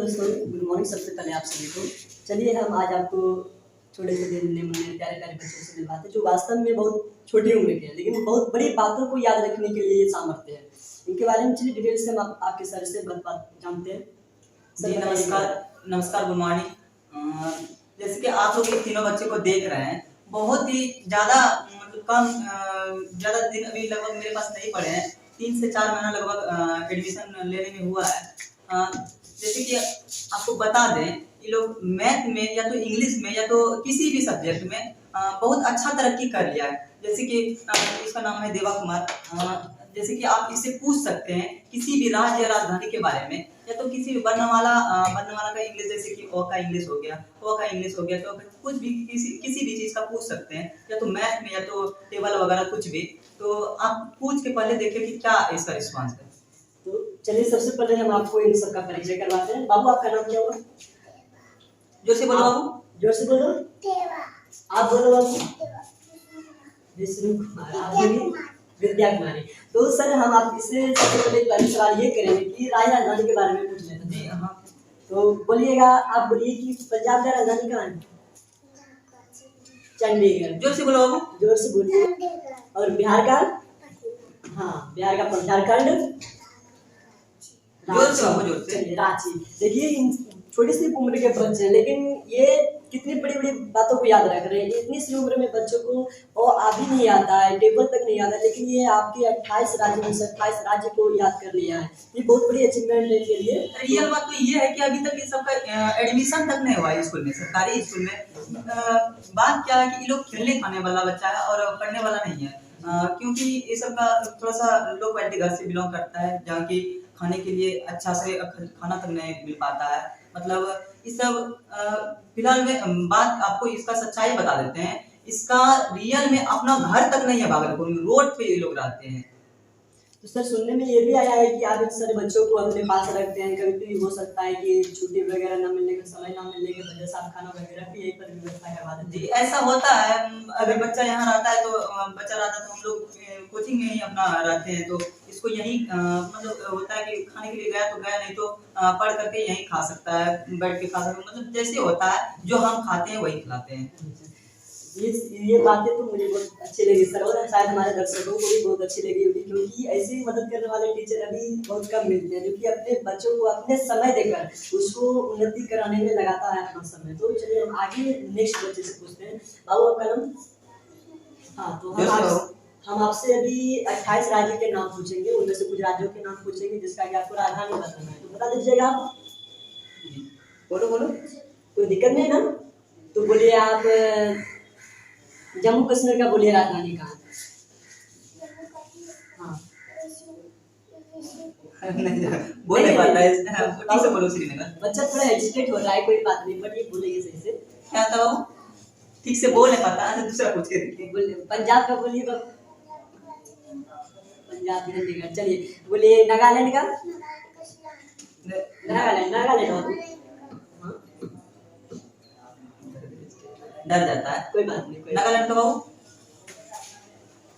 दोस्तों, good morning. सबसे पहले आप सभी को चलिए हम आज आपको छोटे से नन्हे मुन्ने प्यारे प्यारे बच्चों से मिलवाते हैं जो वास्तव में बहुत छोटी उम्र के हैं लेकिन बहुत बड़ी बातों को याद रखने के लिए ये सामर्थ्य है। इनके बारे में चलिए डिटेल से हम आपके सर से बात जानते हैं। जी नमस्कार। नमस्कार, गुड मॉर्निंग। जैसे कि आप लोग ये तीनों बच्चे को देख रहे हैं, बहुत ही ज़्यादा मतलब कम ज़्यादा दिन अभी लगभग मेरे पास नहीं पड़े हैं। 3 से 4 महीना लगभग एडमिशन लेने में हुआ है। जैसे कि आपको बता दें, ये लोग मैथ में या तो इंग्लिश में या तो किसी भी सब्जेक्ट में बहुत अच्छा तरक्की कर लिया है। जैसे कि इसका नाम है देवा कुमार। जैसे कि आप इससे पूछ सकते हैं किसी भी राज्य या राजधानी के बारे में, या तो किसी भी वर्णमाला का इंग्लिश, जैसे कि अ का इंग्लिश हो गया, क का इंग्लिश हो गया, तो कुछ भी किसी भी चीज़ का पूछ सकते हैं, या तो मैथ में या तो टेबल वगैरह कुछ भी। तो आप पूछ के पहले देखिए कि क्या इसका रिस्पॉन्स है। तो चलिए सबसे पहले हम आपको इन सबका परिचय करवाते हैं। बाबू, आपका नाम क्या हुआ? जोर से बोलो बाबू। जोर से बोलो। आप बोलो बाबू। विष्णु कुमार। आप बोलिए। विद्या कुमारी। तो सर हम आप इससे सबसे पहले पहला सवाल ये करेंगे कि राजधानी के बारे में पूछ लेते जी हैं। हाँ। तो बोलिएगा, आप बोलिए कि पंजाब का राजधानी कहाँ है? चंडीगढ़। जोर से बोलो बाबू। जोर से बोलिए। और बिहार का? हाँ, बिहार का झारखंड। जोर से बाबू, जोर से। चलिए रांची। देखिए इन छोटी सी उम्र के बच्चे हैं लेकिन ये कितनी बड़ी बड़ी बातों को याद रख रहे हैं। इतनी सी उम्र में बच्चों को और आदि नहीं आता है, टेबल तक नहीं आता, लेकिन ये आपके 28 राज्य में से 28 राज्य को याद कर लिया है। ये बहुत बड़ी अचीवमेंट है इनके लिए। रियल बात तो ये है कि अभी तक ये सबका एडमिशन तक नहीं हुआ है स्कूल में, सरकारी स्कूल में। बात क्या है कि ये लोग खेलने खाने वाला बच्चा है और पढ़ने वाला नहीं है। क्योंकि ये सब का थोड़ा सा लो क्वालिटी घर से बिलोंग करता है, जहाँ की खाने के लिए अच्छा से खाना तक नहीं मिल पाता है। मतलब इस सब फिलहाल में बात आपको इसका सच्चाई बता देते हैं। इसका रियल में अपना घर तक नहीं है, भागलपुर में रोड पे ये लोग रहते हैं। तो सर सुनने में ये भी आया है कि आप इन सारे बच्चों को अपने पास रखते हैं। कभी कभी हो सकता है कि छुट्टी वगैरह ना मिलने का, समय ना मिलने की वजह से आप खाना वगैरह भी यहीं पर व्यवस्था करवा देते जी ऐसा होता है। अगर बच्चा यहाँ रहता है तो बच्चा रहता है तो हम लोग कोचिंग में ही अपना रहते हैं, तो इसको यही मतलब होता है कि खाने के लिए गया तो गया, नहीं तो पढ़ करके यहीं खा सकता है, बैठ के खा सकता है। मतलब जैसे होता है जो हम खाते हैं वही खिलाते हैं। ये बातें तो मुझे बहुत अच्छी लगी सर, और शायद हमारे दर्शकों को भी बहुत अच्छी लगी होगी, क्योंकि ऐसी मदद करने वाले टीचर अभी बहुत कम मिलते हैं जो कि अपने बच्चों को अपने समय देकर उसको उन्नति कराने में लगाता है अपना समय। तो चलिए हम आगे नेक्स्ट बच्चे से पूछते हैं। बाबू, आपका नाम? हाँ, तो हम आपसे अभी 28 राज्य के नाम पूछेंगे, उनमें से कुछ राज्यों के नाम पूछेंगे जिसका कि आपको राजधानी बताना है। तो बता दीजिएगा आप। बोलो बोलो, कोई दिक्कत नहीं ना? तो बोलिए आप जम्मू कश्मीर का बोलिए राजधानी कहाँ? हाँ। बोल नहीं पाता है, ठीक से बोलो। श्रीनगर। बच्चा थोड़ा हेजिटेट हो रहा है, कोई बात नहीं, बट ये बोलेंगे सही से। क्या था बाबू? ठीक से बोल नहीं पाता। अच्छा दूसरा पूछ के देखिए। बोलिए पंजाब का बोलिए बाबू। पंजाब चंडीगढ़। चलिए बोलिए नागालैंड का? नागालैंड बाबू। डर जाता है, कोई बात नहीं, नागालैंड का बाबू।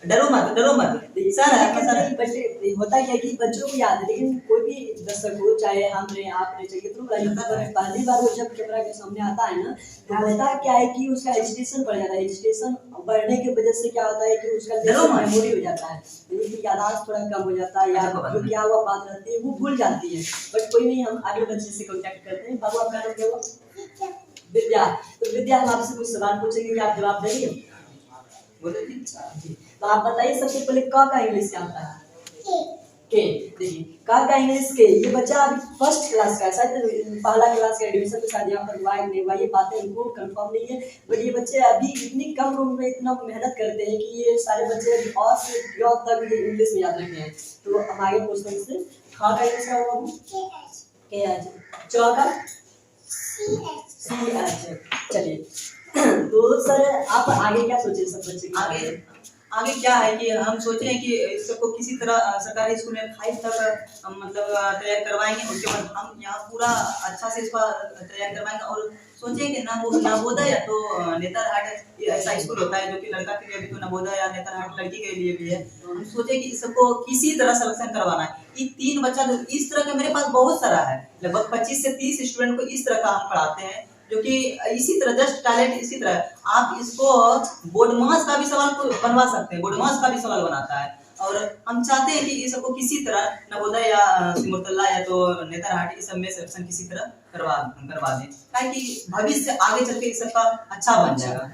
डरो मत, डरो मत। सर बच्चे होता क्या है कि बच्चों को याद है, लेकिन कोई भी दर्शक हो, चाहे हम रहे आप रहे, चाहिए तो पहली बार वो जब कैमरा के सामने आता है ना, तो होता क्या है कि उसका हेजिटेशन बढ़ जाता है। हेजिटेशन बढ़ने की वजह से क्या होता है कि उसका मेमोरी हो जाता है, यानी कि याददाश्त थोड़ा कम हो जाता है, या जो क्या हुआ बात रहती है वो भूल जाती है। बट कोई नहीं, हम आगे बच्चे से कॉन्टेक्ट करते हैं। बाबू, आपका नाम क्या हुआ? विद्या। तो विद्या, हम आपसे कुछ सवाल पूछेंगे कि आप जवाब देंगे? बोलो जी। तो आप बताइए सबसे पहले क का इंग्लिश क्या होता है? के। देखिए क का इंग्लिश के, ये बच्चा अभी फर्स्ट क्लास का है, शायद पहला क्लास का एडमिशन तो शायद यहाँ पर हुआ है नहीं हुआ, ये बातें उनको कंफर्म नहीं है। बट ये बच्चे अभी इतनी कम उम्र में इतना मेहनत करते हैं कि ये सारे बच्चे अभी और से य तक इंग्लिश में याद रखे हैं। तो हम आगे पूछते हैं इससे। ख का इंग्लिश क्या होगा? के एच। च का? C H. चलिए तो सर आप आगे क्या सोचे सब बच्चे आगे आगे क्या है कि हम सोचे हैं कि इस सबको किसी तरह सरकारी स्कूल में 5 तक मतलब तैयार करवाएंगे। उसके बाद हम यहाँ पूरा अच्छा से इसका तैयार करवाएंगे और सोचे कि नवोदय या तो नेतरहाट ऐसा स्कूल होता है जो कि लड़का के लिए भी, तो नवोदय या नेतरहाट लड़की के लिए भी है। हम सोचे कि सबको किसी तरह सिलेक्शन करवाना है। ये 3 बच्चा जो इस तरह के मेरे पास बहुत सारा है, लगभग 25 से 30 स्टूडेंट को इस तरह का हम पढ़ाते हैं, जो कि इसी तरह जस्ट टैलेंट इसी तरह आप इसको बोर्ड मास का भी सवाल बनवा सकते हैं, बोर्ड मास का भी सवाल बनाता है। और हम चाहते हैं कि ये सबको किसी तरह नवोदय या सिमुलतला या तो नेतरहाट इस सब में सिलेक्शन किसी तरह करवा दें, ताकि भविष्य आगे चल के इस सबका अच्छा बन जाएगा।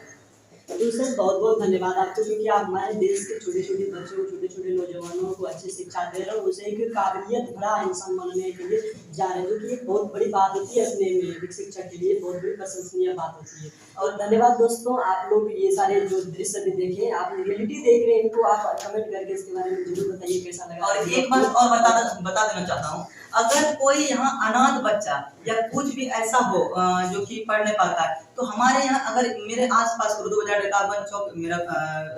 तो सर बहुत बहुत धन्यवाद आपको, क्योंकि आप हमारे देश के छोटे छोटे बच्चों, छोटे छोटे नौजवानों को अच्छी शिक्षा दे रहे हैं, उसे एक काबिलियत भरा इंसान बनने के लिए जा रहे हैं, जो कि एक बहुत बड़ी बात होती है अपने में, एक शिक्षक के लिए बहुत बड़ी प्रशंसनीय बात होती है। और धन्यवाद दोस्तों, आप लोग ये सारे जो दृश्य भी देखे, आप रियलिटी देख रहे हैं, इनको आप कमेंट करके इसके बारे में जरूर बताइए कैसा लगा। और एक बात और बता देना चाहता हूँ, अगर कोई यहाँ अनाथ बच्चा या कुछ भी ऐसा हो जो कि पढ़ नहीं पाता है, तो हमारे यहाँ अगर मेरे आसपास उर्दू बाजार रेकाबगंज चौक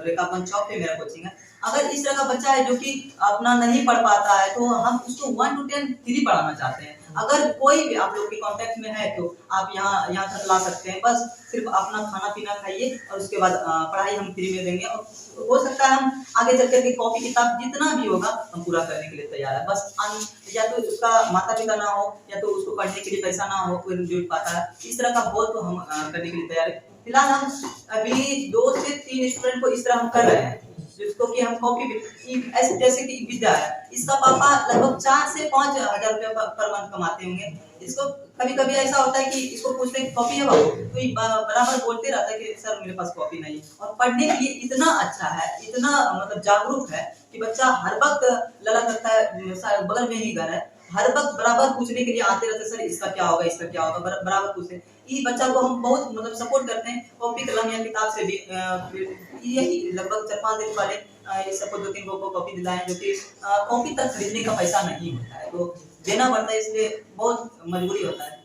रेकाबगंज चौक पे मेरा कोचिंग है, अगर इस तरह का बच्चा है जो कि अपना नहीं पढ़ पाता है, तो हम उसको 1 to 10 फ्री पढ़ाना चाहते हैं। अगर कोई भी आप लोग के कांटेक्ट में है तो आप यहाँ तक ला सकते हैं, बस सिर्फ अपना खाना पीना खाइए और उसके बाद पढ़ाई हम फ्री में देंगे। और हो सकता है हम आगे चल करके कॉपी किताब जितना भी होगा हम पूरा करने के लिए तैयार है। बस या तो उसका माता पिता ना हो या तो उसको पढ़ने के लिए पैसा ना हो, कोई जुट पाता है, इस तरह का बहुत तो हम करने के लिए तैयार है। फिलहाल हम अभी 2 से 3 स्टूडेंट को इस तरह हम कर रहे हैं, जिसको कि हम कॉपी ऐसे जैसे कि विद्या है, इसका पापा लगभग 4 से 5 हजार रुपये पर मंथ कमाते होंगे। इसको कभी कभी ऐसा होता है कि इसको पूछते हैं कॉपी है बाबू, तो ये बराबर बोलते रहता है कि सर मेरे पास कॉपी नहीं है। और पढ़ने के लिए इतना अच्छा है, इतना मतलब जागरूक है कि बच्चा हर वक्त लला करता है, बगल में ही घर है, हर वक्त बराबर पूछने के लिए आते रहते, सर इसका क्या होगा, इसका क्या होगा, बराबर पूछते। ये बच्चा को हम बहुत मतलब सपोर्ट करते हैं, कॉपी कलम या किताब से भी। यही लगभग 4-5 दिन पहले ये सबको 2-3 को कॉपी दिलाए, जो कि कॉपी तक खरीदने का पैसा नहीं होता है, तो देना पड़ता है, इसलिए बहुत मजबूरी होता है।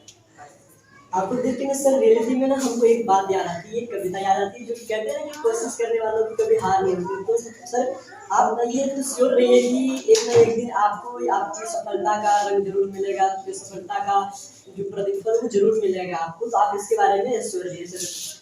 आपको देख के ना सर रियलिटी में ना हमको एक बात याद आती है, एक कविता याद आती है, जो कहते हैं कि कोशिश करने वालों की कभी हार नहीं होती। तो सर आप ये तो श्योर रहिए कि एक ना एक दिन आपको आपकी सफलता का रंग जरूर मिलेगा, आपकी सफलता का जो प्रतिफल वो जरूर मिलेगा आपको, तो आप इसके बारे में श्योर रहिए सर।